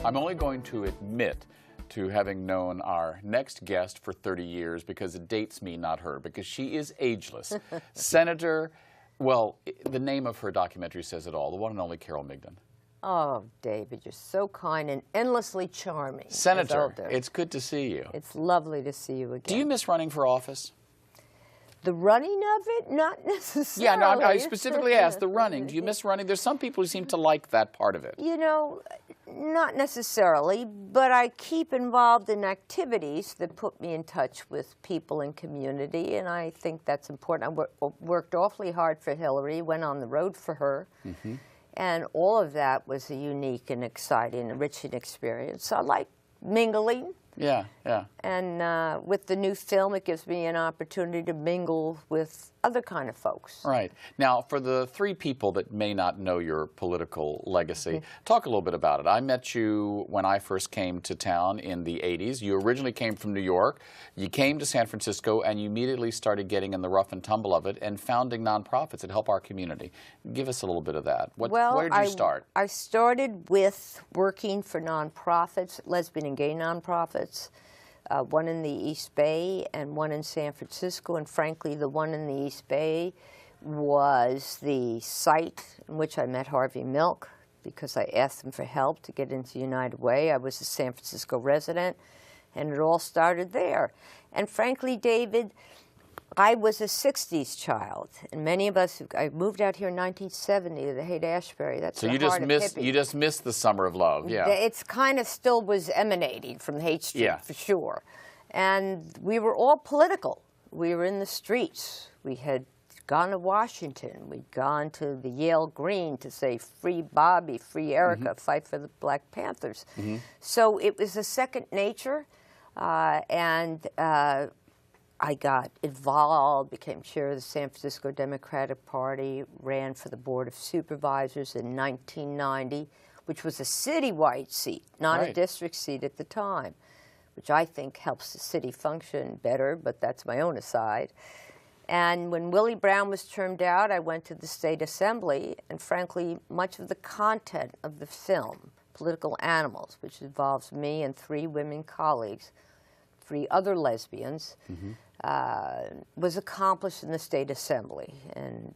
I'm only going to admit to having known our next guest for 30 years because it dates me, not her, because she is ageless. Senator, well, the name of her documentary says it all, the one and only Carole Migden. Oh, David, you're so kind and endlessly charming. Senator, it's good to see you. It's lovely to see you again. Do you miss running for office? The running of it? Not necessarily. Yeah, no, I specifically asked the running. Do you miss running? There's some people who seem to like that part of it. You know, not necessarily, but I keep involved in activities that put me in touch with people in community, and I think that's important. I worked awfully hard for Hillary, went on the road for her, and all of that was a unique and exciting, enriching experience. I like mingling. Yeah, yeah. And with the new film, it gives me an opportunity to mingle with other kind of folks. Right. Now, for the three people that may not know your political legacy, talk a little bit about it. I met you when I first came to town in the 80s. You originally came from New York. You came to San Francisco, and you immediately started getting in the rough and tumble of it and founding nonprofits that help our community. Give us a little bit of that. Where did you start? I started with working for nonprofits, lesbian and gay nonprofits. One in the East Bay and one in San Francisco, and frankly the one in the East Bay was the site in which I met Harvey Milk because I asked him for help to get into United Way. I was a San Francisco resident, and it all started there. And frankly, David, I was a 60s child, and many of us, I moved out here in 1970 to the Haight-Ashbury. That's so you just missed the summer of love, yeah. It's kind of still was emanating from Haight Street, for sure. And we were all political. We were in the streets. We had gone to Washington. We'd gone to the Yale Green to say, free Bobby, free Erica, fight for the Black Panthers. So it was a second nature, I got involved, became chair of the San Francisco Democratic Party, ran for the Board of Supervisors in 1990, which was a citywide seat, not a district seat at the time, which I think helps the city function better, but that's my own aside. And when Willie Brown was termed out, I went to the State Assembly, and frankly, much of the content of the film, Political Animals, which involves me and 3 women colleagues, 3 other lesbians, was accomplished in the State Assembly. And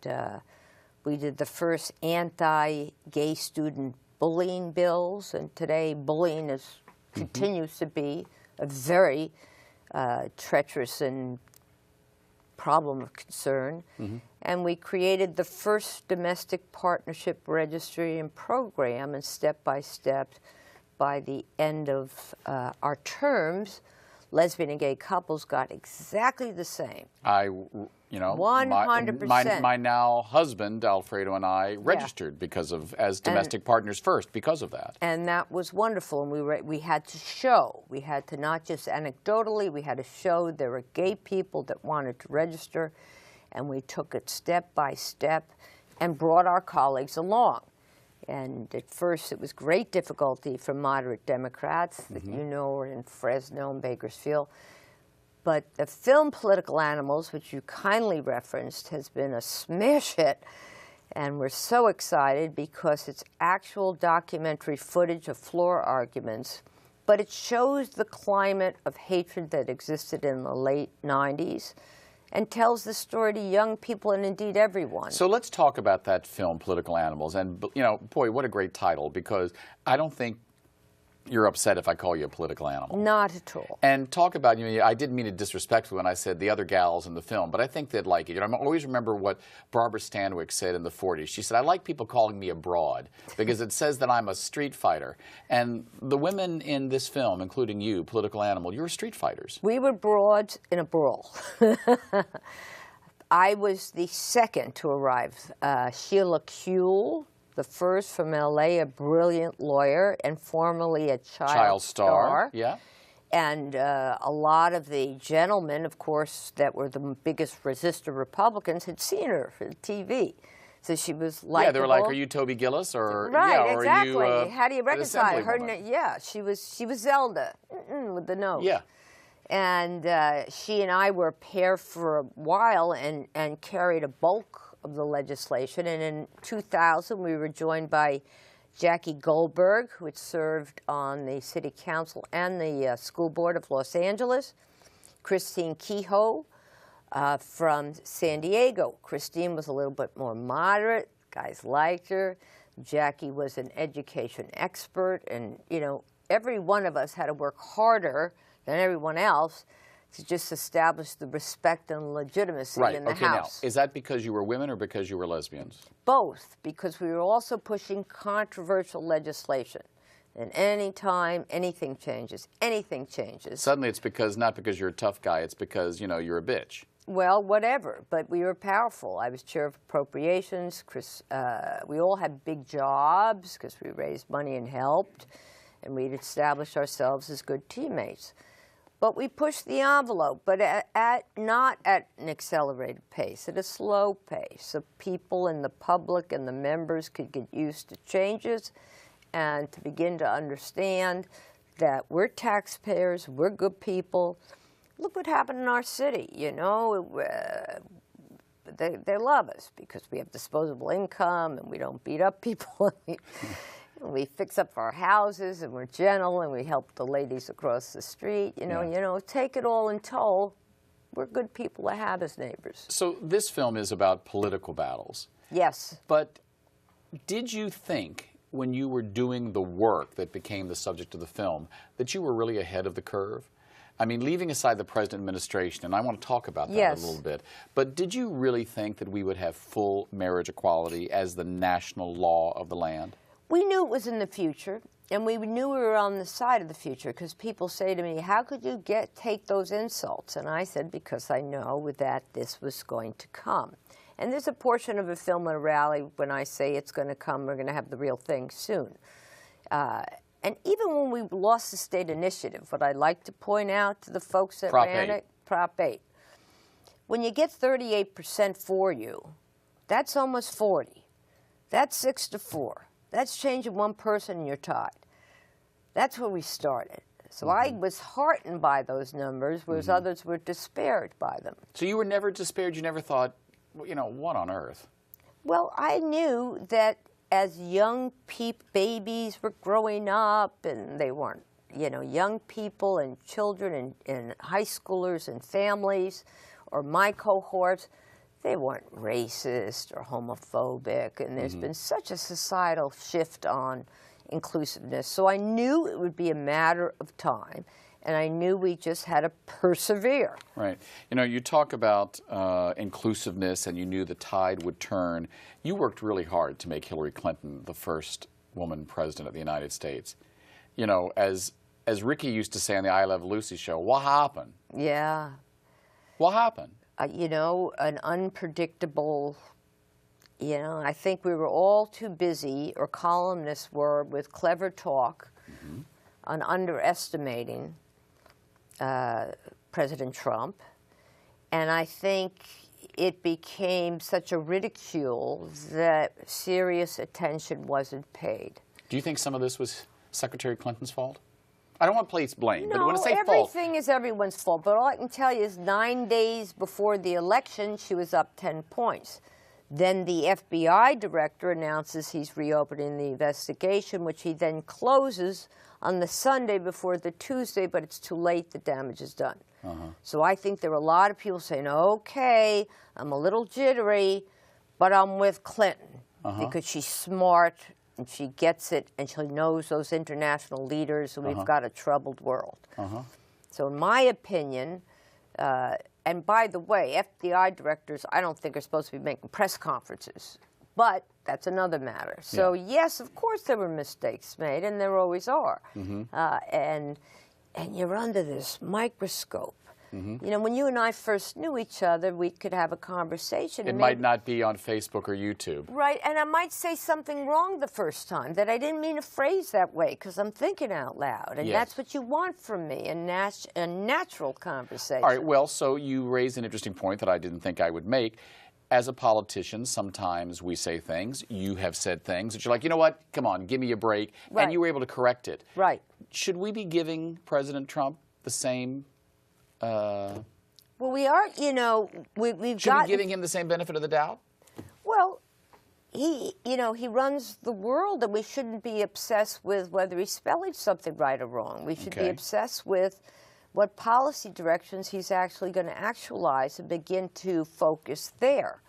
we did the first anti-gay student bullying bills, and today bullying continues to be a very treacherous and problem of concern. And we created the first domestic partnership registry and program, and step by step, by the end of our terms, lesbian and gay couples got exactly the same. You know, 100%. My now husband, Alfredo, and I registered because of, as domestic partners first, because of that. And that was wonderful, and we had to show. We had to not just anecdotally, we had to show there were gay people that wanted to register, and we took it step by step and brought our colleagues along. And at first, it was great difficulty for moderate Democrats that you know are in Fresno and Bakersfield. But the film Political Animals, which you kindly referenced, has been a smash hit. And we're so excited because it's actual documentary footage of floor arguments. But it shows the climate of hatred that existed in the late 90s. And tells the story to young people and indeed everyone. So let's talk about that film, Political Animals. And, you know, boy, what a great title, because I don't think you're upset if I call you a political animal. Not at all. And talk about, you know, I didn't mean it disrespectfully when I said the other gals in the film, but I think they'd like it. You know, I always remember what Barbara Stanwyck said in the 40s. She said, I like people calling me a broad because it says that I'm a street fighter. And the women in this film, including you, Political Animal, you're street fighters. We were broads in a brawl. I was the second to arrive. Sheila Kuehl, the first from L.A., a brilliant lawyer and formerly a child star. Yeah. And a lot of the gentlemen, of course, that were the biggest resistor Republicans had seen her for TV. So she was likable. Yeah, they were like, are you Toby Gillis? Or, right, or exactly. Are you, how do you reconcile her? Assemblywoman? Yeah, she was Zelda with the nose. Yeah. And she and I were a pair for a while and carried a bulk of the legislation. And in 2000, we were joined by Jackie Goldberg, who had served on the city council and the school board of Los Angeles. Christine Kehoe from San Diego. Christine was a little bit more moderate. Guys liked her. Jackie was an education expert, and you know, every one of us had to work harder than everyone else to just establish the respect and legitimacy in the house. Now, is that because you were women or because you were lesbians? Both, because we were also pushing controversial legislation. And any time anything changes, Suddenly it's because, not because you're a tough guy, it's because, you know, you're a bitch. Well, whatever, but we were powerful. I was chair of appropriations. We all had big jobs because we raised money and helped, and we'd established ourselves as good teammates. But we pushed the envelope, but not at an accelerated pace, at a slow pace, so people in the public and the members could get used to changes and to begin to understand that we're taxpayers, we're good people. Look what happened in our city, you know. They love us because we have disposable income and we don't beat up people. We fix up our houses and we're gentle and we help the ladies across the street. You know, take it all in tow, we're good people to have as neighbors. So this film is about political battles. Yes. But did you think, when you were doing the work that became the subject of the film, that you were really ahead of the curve? I mean, leaving aside the present administration, and I want to talk about that a little bit, but did you really think that we would have full marriage equality as the national law of the land? We knew it was in the future, and we knew we were on the side of the future, because people say to me, how could you take those insults? And I said, because I know that this was going to come. And there's a portion of a film at a rally when I say it's going to come, we're going to have the real thing soon. And even when we lost the state initiative, what I'd like to point out to the folks that ran it, Prop 8, when you get 38% for you, that's almost 40. That's 6-4. That's changing one person and you're tied. That's where we started. So I was heartened by those numbers, whereas others were despaired by them. So you were never despaired? You never thought, you know, what on earth? Well, I knew that as young babies were growing up, and they weren't, you know, young people and children and high schoolers and families, or my cohorts, they weren't racist or homophobic, and there's been such a societal shift on inclusiveness. So I knew it would be a matter of time, and I knew we just had to persevere. Right. You know, you talk about inclusiveness, and you knew the tide would turn. You worked really hard to make Hillary Clinton the first woman president of the United States. You know, as Ricky used to say on the I Love Lucy show, what happened? Yeah. What happened? You know, an unpredictable, you know, I think we were all too busy, or columnists were, with clever talk on underestimating President Trump. And I think it became such a ridicule that serious attention wasn't paid. Do you think some of this was Secretary Clinton's fault? I don't want to place blame, No, but when I say fault... everything is everyone's fault. But all I can tell you is 9 days before the election, she was up 10 points. Then the FBI director announces he's reopening the investigation, which he then closes on the Sunday before the Tuesday, but it's too late, the damage is done. So I think there were a lot of people saying, okay, I'm a little jittery, but I'm with Clinton, because she's smart, and she gets it, and she knows those international leaders, and we've got a troubled world. So in my opinion, and by the way, FBI directors, I don't think are supposed to be making press conferences, but that's another matter. So yes, of course there were mistakes made, and there always are. And you're under this microscope. You know, when you and I first knew each other, we could have a conversation. It might not be on Facebook or YouTube. Right, and I might say something wrong the first time that I didn't mean to phrase that way, because I'm thinking out loud, and that's what you want from me, a natural conversation. All right, well, so you raised an interesting point that I didn't think I would make. As a politician, sometimes we say things, you have said things, that you're like, you know what, come on, give me a break, and you were able to correct it. Right. Should we be giving President Trump the same... well, we are, you know, we've Should we be giving him the same benefit of the doubt? Well, he runs the world, and we shouldn't be obsessed with whether he's spelling something right or wrong. We should be obsessed with what policy directions he's actually going to actualize and begin to focus there.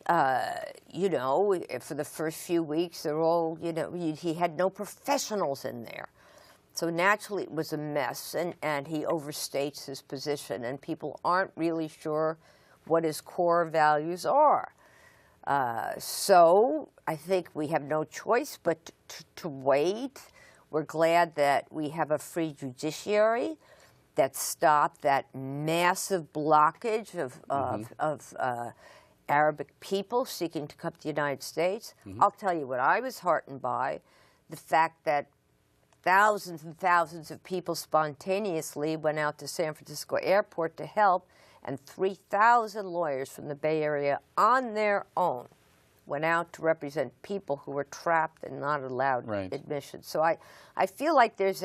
For the first few weeks, they're all, he had no professionals in there. So naturally it was a mess, and he overstates his position, and people aren't really sure what his core values are. So I think we have no choice but to wait. We're glad that we have a free judiciary that stopped that massive blockage of Arabic people seeking to come to the United States. I'll tell you what I was heartened by, the fact that thousands and thousands of people spontaneously went out to San Francisco airport to help, and 3,000 lawyers from the Bay Area on their own went out to represent people who were trapped and not allowed admission. So I feel like there's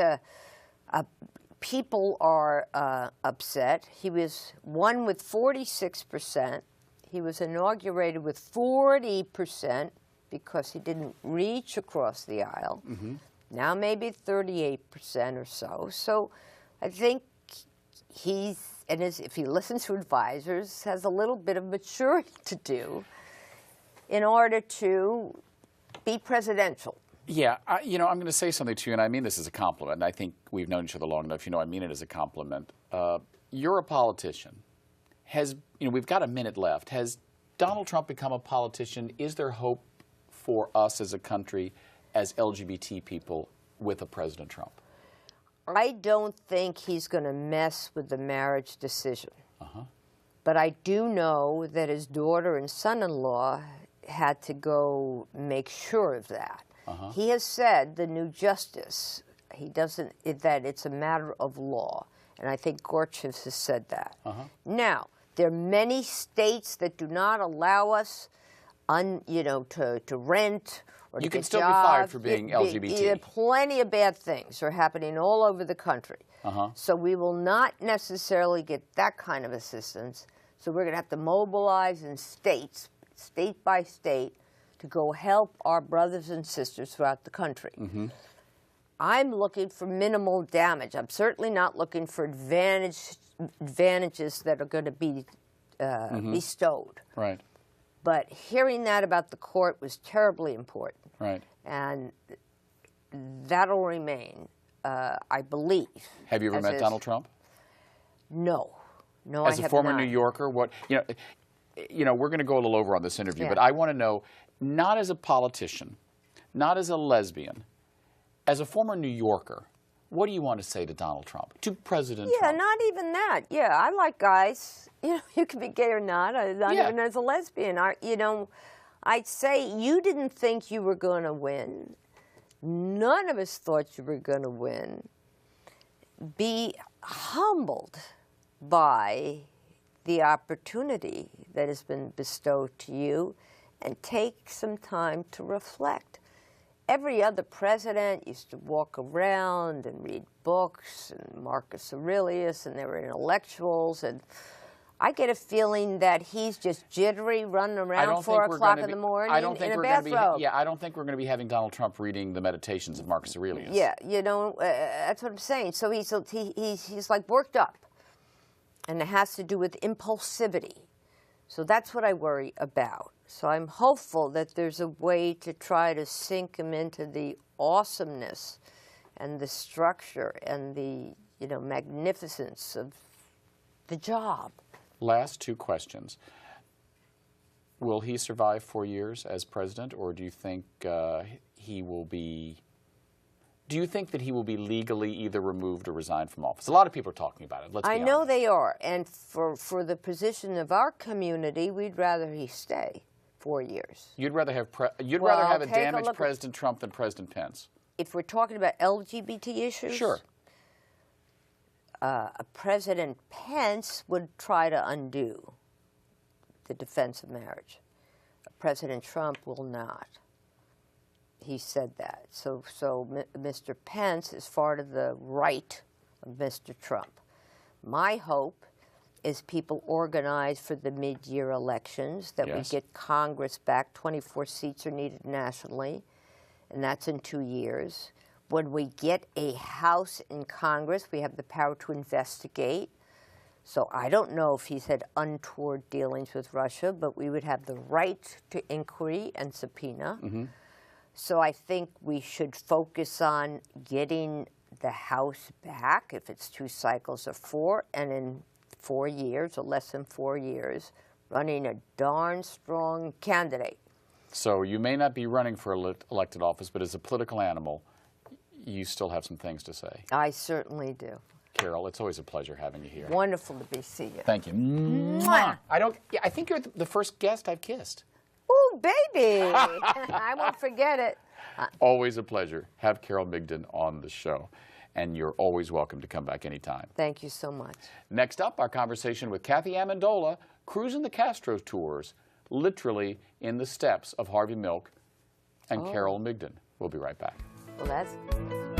people are upset. He won with 46%. He was inaugurated with 40% because he didn't reach across the aisle. Now maybe 38% or so. So I think if he listens to advisors, has a little bit of maturity to do in order to be presidential. Yeah, I'm going to say something to you, and I mean this as a compliment, and I think we've known each other long enough, I mean it as a compliment. You're a politician. We've got a minute left. Has Donald Trump become a politician? Is there hope for us as a country, as LGBT people, with a President Trump? I don't think he's going to mess with the marriage decision. But I do know that his daughter and son-in-law had to go make sure of that. He has said, the new justice, that it's a matter of law. And I think Gorsuch has said that. Now, there are many states that do not allow us, to rent or you to can get still jobs. be fired for being LGBT. Plenty of bad things are happening all over the country. So we will not necessarily get that kind of assistance. So we're going to have to mobilize in states, state by state, to go help our brothers and sisters throughout the country. I'm looking for minimal damage. I'm certainly not looking for advantages that are going to be bestowed. Right. But hearing that about the court was terribly important. Right. And that'll remain, I believe. Have you ever met Donald Trump? No. No, As I have not. As a former New Yorker, we're going to go a little over on this interview, but I want to know, not as a politician, not as a lesbian, as a former New Yorker, what do you want to say to Donald Trump, to President Trump? Yeah, not even that. Yeah, I like guys. You can be gay or not. Not even as a lesbian. I'd say you didn't think you were going to win. None of us thought you were going to win. Be humbled by the opportunity that has been bestowed to you, and take some time to reflect. Every other president used to walk around and read books, and Marcus Aurelius, and they were intellectuals, and I get a feeling that he's just jittery, running around 4 o'clock in the morning in a bathrobe. I don't think we're going to be having Donald Trump reading the Meditations of Marcus Aurelius. Yeah, that's what I'm saying. So he's like worked up, and it has to do with impulsivity. So that's what I worry about. So I'm hopeful that there's a way to try to sink him into the awesomeness and the structure and the magnificence of the job. Last 2 questions. Will he survive 4 years as president, or do you think he will be? Do you think that he will be legally either removed or resigned from office? A lot of people are talking about it. Let's be honest. I know they are, and for the position of our community, we'd rather he stay 4 years. You'd rather have rather have a damaged President Trump than President Pence. If we're talking about LGBT issues, sure. President Pence would try to undo the defense of marriage. President Trump will not. He said that. So Mr. Pence is far to the right of Mr. Trump. My hope is people organize for the mid-year elections, that Yes. we get Congress back. 24 seats are needed nationally, and that's in 2 years. When we get a House in Congress, we have the power to investigate. So I don't know if he's had untoward dealings with Russia, but we would have the right to inquiry and subpoena. So I think we should focus on getting the House back, if it's 2 cycles or 4, and in 4 years or less than 4 years, running a darn strong candidate. So you may not be running for elected office, but as a political animal, you still have some things to say. I certainly do. Carole, it's always a pleasure having you here. Wonderful to see you. Thank you. Mwah. I think you're the first guest I've kissed. Ooh, baby! I won't forget it. Always a pleasure. Have Carole Migden on the show. And you're always welcome to come back anytime. Thank you so much. Next up, our conversation with Kathy Amendola, cruising the Castro tours, literally in the steps of Harvey Milk and Carole Migden. We'll be right back. Well, that's...